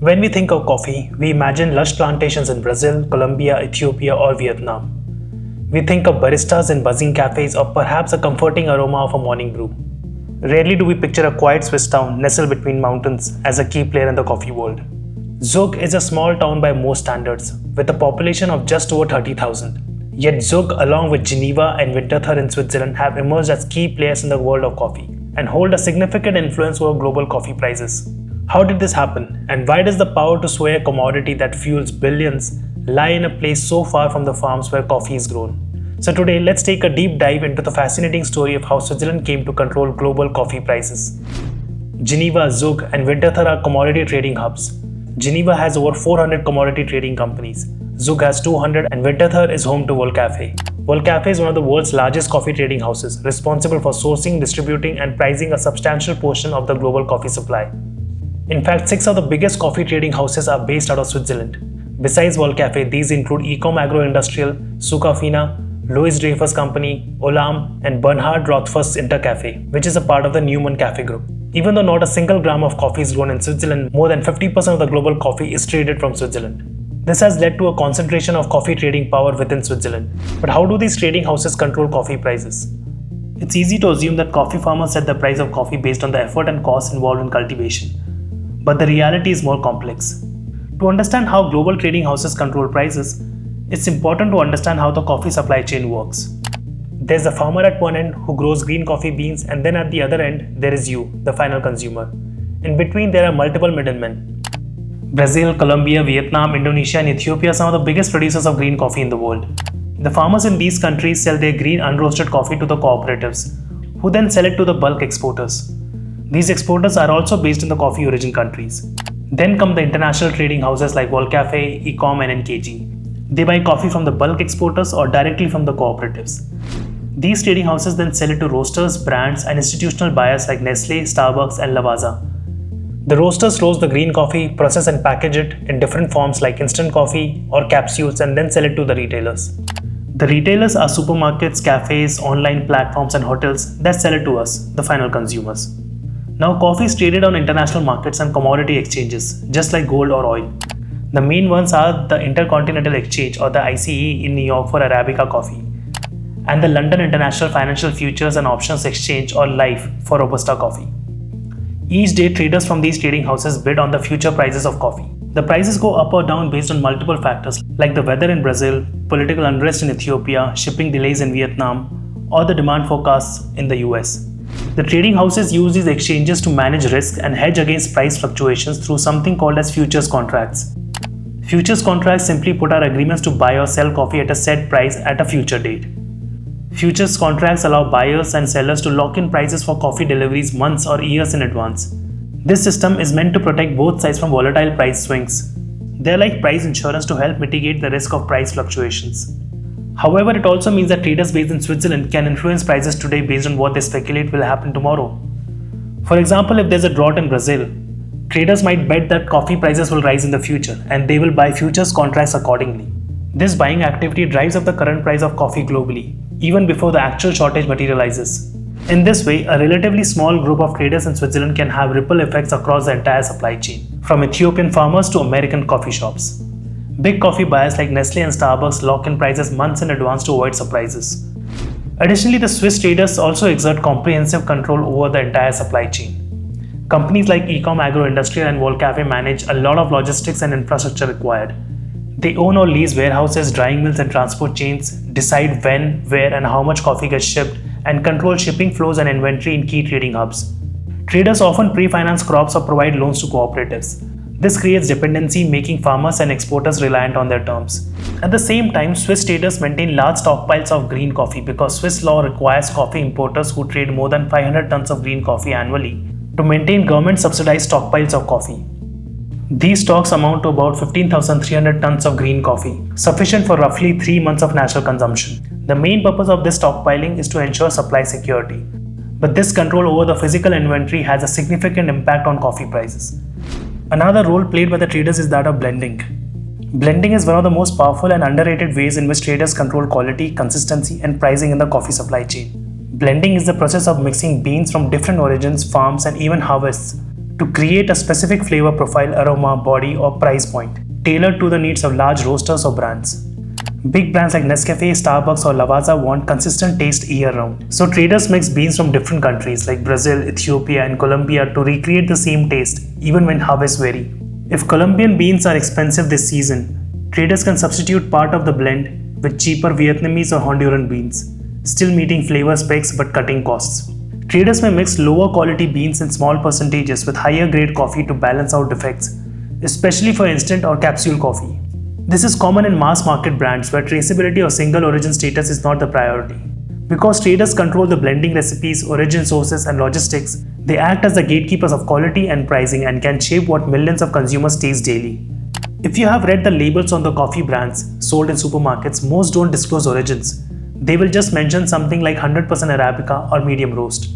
When we think of coffee, we imagine lush plantations in Brazil, Colombia, Ethiopia, or Vietnam. We think of baristas in buzzing cafes or perhaps a comforting aroma of a morning brew. Rarely do we picture a quiet Swiss town nestled between mountains as a key player in the coffee world. Zug is a small town by most standards, with a population of just over 30,000. Yet Zug, along with Geneva and Winterthur in Switzerland, have emerged as key players in the world of coffee and hold a significant influence over global coffee prices. How did this happen, and why does the power to sway a commodity that fuels billions lie in a place so far from the farms where coffee is grown? So today, let's take a deep dive into the fascinating story of how Switzerland came to control global coffee prices. Geneva, Zug, and Winterthur are commodity trading hubs. Geneva has over 400 commodity trading companies. Zug has 200, and Winterthur is home to Volcafe. Volcafe is one of the world's largest coffee trading houses, responsible for sourcing, distributing, and pricing a substantial portion of the global coffee supply. In fact, 6 of the biggest coffee trading houses are based out of Switzerland. Besides Volcafe, these include Ecom Agro-Industrial, Sucafina, Louis Dreyfus Company, Olam, and Bernhard Rothfuss Intercafe, which is a part of the Newman Cafe Group. Even though not a single gram of coffee is grown in Switzerland, more than 50% of the global coffee is traded from Switzerland. This has led to a concentration of coffee trading power within Switzerland. But how do these trading houses control coffee prices? It's easy to assume that coffee farmers set the price of coffee based on the effort and cost involved in cultivation. But the reality is more complex. To understand how global trading houses control prices, it's important to understand how the coffee supply chain works. There's a farmer at one end who grows green coffee beans, and then at the other end, there is you, the final consumer. In between, there are multiple middlemen. Brazil, Colombia, Vietnam, Indonesia, and Ethiopia are some of the biggest producers of green coffee in the world. The farmers in these countries sell their green unroasted coffee to the cooperatives, who then sell it to the bulk exporters. These exporters are also based in the coffee origin countries. Then come the international trading houses like Volcafe, Ecom, and NKG. They buy coffee from the bulk exporters or directly from the cooperatives. These trading houses then sell it to roasters, brands, and institutional buyers like Nestle, Starbucks, and Lavazza. The roasters roast the green coffee, process and package it in different forms like instant coffee or capsules, and then sell it to the retailers. The retailers are supermarkets, cafes, online platforms, and hotels that sell it to us, the final consumers. Now, coffee is traded on international markets and commodity exchanges, just like gold or oil. The main ones are the Intercontinental Exchange, or the ICE, in New York for Arabica coffee, and the London International Financial Futures and Options Exchange, or LIFE, for Robusta coffee. Each day, traders from these trading houses bid on the future prices of coffee. The prices go up or down based on multiple factors like the weather in Brazil, political unrest in Ethiopia, shipping delays in Vietnam, or the demand forecasts in the US. The trading houses use these exchanges to manage risk and hedge against price fluctuations through something called as futures contracts. Futures contracts, simply put, are agreements to buy or sell coffee at a set price at a future date. Futures contracts allow buyers and sellers to lock in prices for coffee deliveries months or years in advance. This system is meant to protect both sides from volatile price swings. They're like price insurance to help mitigate the risk of price fluctuations. However, it also means that traders based in Switzerland can influence prices today based on what they speculate will happen tomorrow. For example, if there's a drought in Brazil, traders might bet that coffee prices will rise in the future, and they will buy futures contracts accordingly. This buying activity drives up the current price of coffee globally, even before the actual shortage materializes. In this way, a relatively small group of traders in Switzerland can have ripple effects across the entire supply chain, from Ethiopian farmers to American coffee shops. Big coffee buyers like Nestle and Starbucks lock in prices months in advance to avoid surprises. Additionally, the Swiss traders also exert comprehensive control over the entire supply chain. Companies like Ecom Agro-Industrial and Volcafe manage a lot of logistics and infrastructure required. They own or lease warehouses, drying mills, and transport chains, decide when, where, and how much coffee gets shipped, and control shipping flows and inventory in key trading hubs. Traders often pre-finance crops or provide loans to cooperatives. This creates dependency, making farmers and exporters reliant on their terms. At the same time, Swiss traders maintain large stockpiles of green coffee because Swiss law requires coffee importers who trade more than 500 tons of green coffee annually to maintain government-subsidized stockpiles of coffee. These stocks amount to about 15,300 tons of green coffee, sufficient for roughly 3 months of national consumption. The main purpose of this stockpiling is to ensure supply security. But this control over the physical inventory has a significant impact on coffee prices. Another role played by the traders is that of blending. Blending is one of the most powerful and underrated ways in which traders control quality, consistency, and pricing in the coffee supply chain. Blending is the process of mixing beans from different origins, farms, and even harvests to create a specific flavor profile, aroma, body, or price point, tailored to the needs of large roasters or brands. Big brands like Nescafe, Starbucks, or Lavazza want consistent taste year-round. So traders mix beans from different countries like Brazil, Ethiopia, and Colombia to recreate the same taste, even when harvests vary. If Colombian beans are expensive this season, traders can substitute part of the blend with cheaper Vietnamese or Honduran beans, still meeting flavor specs but cutting costs. Traders may mix lower quality beans in small percentages with higher grade coffee to balance out defects, especially for instant or capsule coffee. This is common in mass market brands where traceability or single origin status is not the priority. Because traders control the blending recipes, origin sources, and logistics, they act as the gatekeepers of quality and pricing and can shape what millions of consumers taste daily. If you have read the labels on the coffee brands sold in supermarkets, most don't disclose origins. They will just mention something like 100% Arabica or medium roast.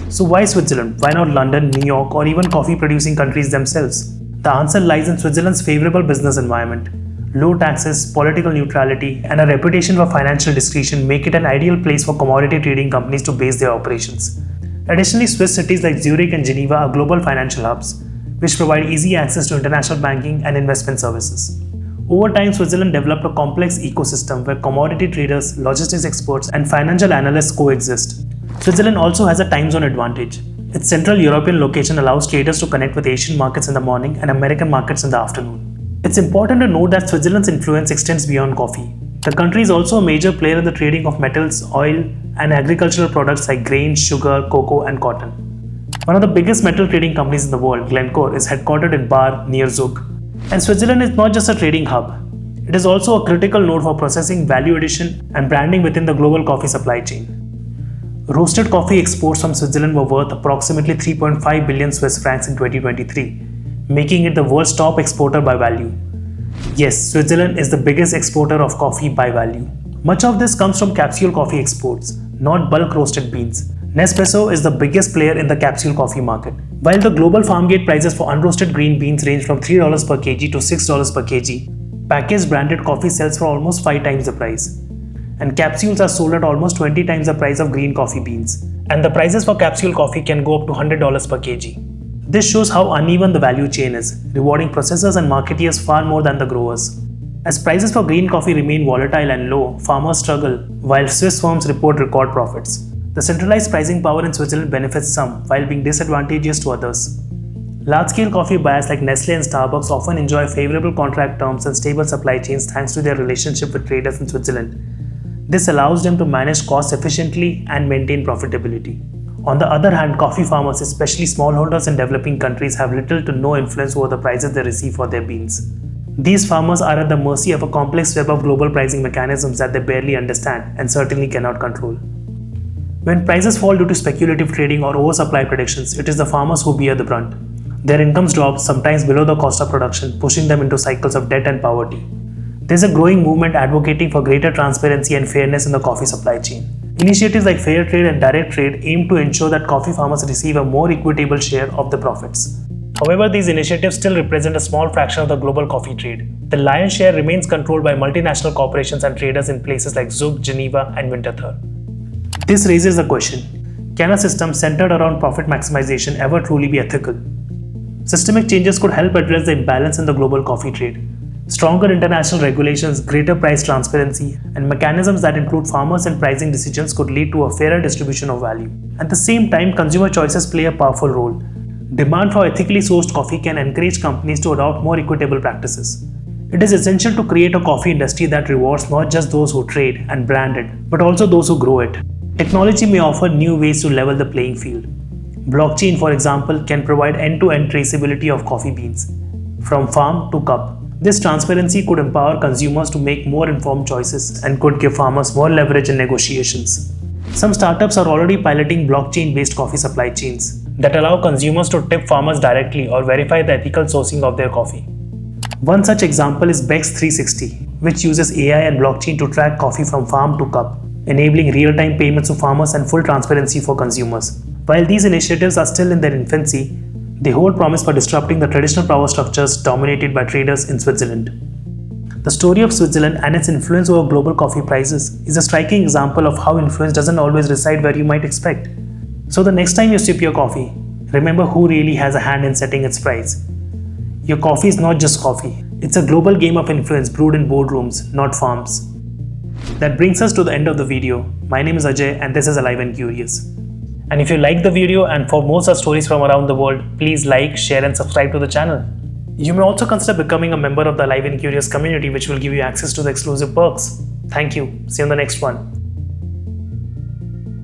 So why Switzerland? Why not London, New York, or even coffee producing countries themselves? The answer lies in Switzerland's favorable business environment. Low taxes, political neutrality, and a reputation for financial discretion make it an ideal place for commodity trading companies to base their operations. Additionally, Swiss cities like Zurich and Geneva are global financial hubs, which provide easy access to international banking and investment services. Over time, Switzerland developed a complex ecosystem where commodity traders, logistics experts, and financial analysts coexist. Switzerland also has a time zone advantage. Its central European location allows traders to connect with Asian markets in the morning and American markets in the afternoon. It's important to note that Switzerland's influence extends beyond coffee. The country is also a major player in the trading of metals, oil, and agricultural products like grain, sugar, cocoa, and cotton. One of the biggest metal trading companies in the world, Glencore, is headquartered in Bar near Zug. And Switzerland is not just a trading hub. It is also a critical node for processing, value addition, and branding within the global coffee supply chain. Roasted coffee exports from Switzerland were worth approximately 3.5 billion Swiss francs in 2023. Making it the world's top exporter by value. Yes, Switzerland is the biggest exporter of coffee by value. Much of this comes from capsule coffee exports, not bulk roasted beans. Nespresso is the biggest player in the capsule coffee market. While the global farm gate prices for unroasted green beans range from $3 per kg to $6 per kg, packaged branded coffee sells for almost 5 times the price. And capsules are sold at almost 20 times the price of green coffee beans. And the prices for capsule coffee can go up to $100 per kg. This shows how uneven the value chain is, rewarding processors and marketeers far more than the growers. As prices for green coffee remain volatile and low, farmers struggle, while Swiss firms report record profits. The centralized pricing power in Switzerland benefits some, while being disadvantageous to others. Large-scale coffee buyers like Nestle and Starbucks often enjoy favorable contract terms and stable supply chains thanks to their relationship with traders in Switzerland. This allows them to manage costs efficiently and maintain profitability. On the other hand, coffee farmers, especially smallholders in developing countries, have little to no influence over the prices they receive for their beans. These farmers are at the mercy of a complex web of global pricing mechanisms that they barely understand and certainly cannot control. When prices fall due to speculative trading or oversupply predictions, it is the farmers who bear the brunt. Their incomes drop, sometimes below the cost of production, pushing them into cycles of debt and poverty. There is a growing movement advocating for greater transparency and fairness in the coffee supply chain. Initiatives like fair trade and direct trade aim to ensure that coffee farmers receive a more equitable share of the profits. However, these initiatives still represent a small fraction of the global coffee trade. The lion's share remains controlled by multinational corporations and traders in places like Zug, Geneva, and Winterthur. This raises the question, can a system centered around profit maximization ever truly be ethical? Systemic changes could help address the imbalance in the global coffee trade. Stronger international regulations, greater price transparency, and mechanisms that include farmers and pricing decisions could lead to a fairer distribution of value. At the same time, consumer choices play a powerful role. Demand for ethically sourced coffee can encourage companies to adopt more equitable practices. It is essential to create a coffee industry that rewards not just those who trade and brand it, but also those who grow it. Technology may offer new ways to level the playing field. Blockchain, for example, can provide end-to-end traceability of coffee beans, from farm to cup. This transparency could empower consumers to make more informed choices and could give farmers more leverage in negotiations. Some startups are already piloting blockchain-based coffee supply chains that allow consumers to tip farmers directly or verify the ethical sourcing of their coffee. One such example is Bex 360, which uses AI and blockchain to track coffee from farm to cup, enabling real-time payments to farmers and full transparency for consumers. While these initiatives are still in their infancy, they hold promise for disrupting the traditional power structures dominated by traders in Switzerland. The story of Switzerland and its influence over global coffee prices is a striking example of how influence doesn't always reside where you might expect. So the next time you sip your coffee, remember who really has a hand in setting its price. Your coffee is not just coffee. It's a global game of influence brewed in boardrooms, not farms. That brings us to the end of the video. My name is Ajay and this is Alive and Curious. And if you like the video and for more such stories from around the world, please like, share and subscribe to the channel. You may also consider becoming a member of the Alive and Curious community, which will give you access to the exclusive perks. Thank you. See you in the next one.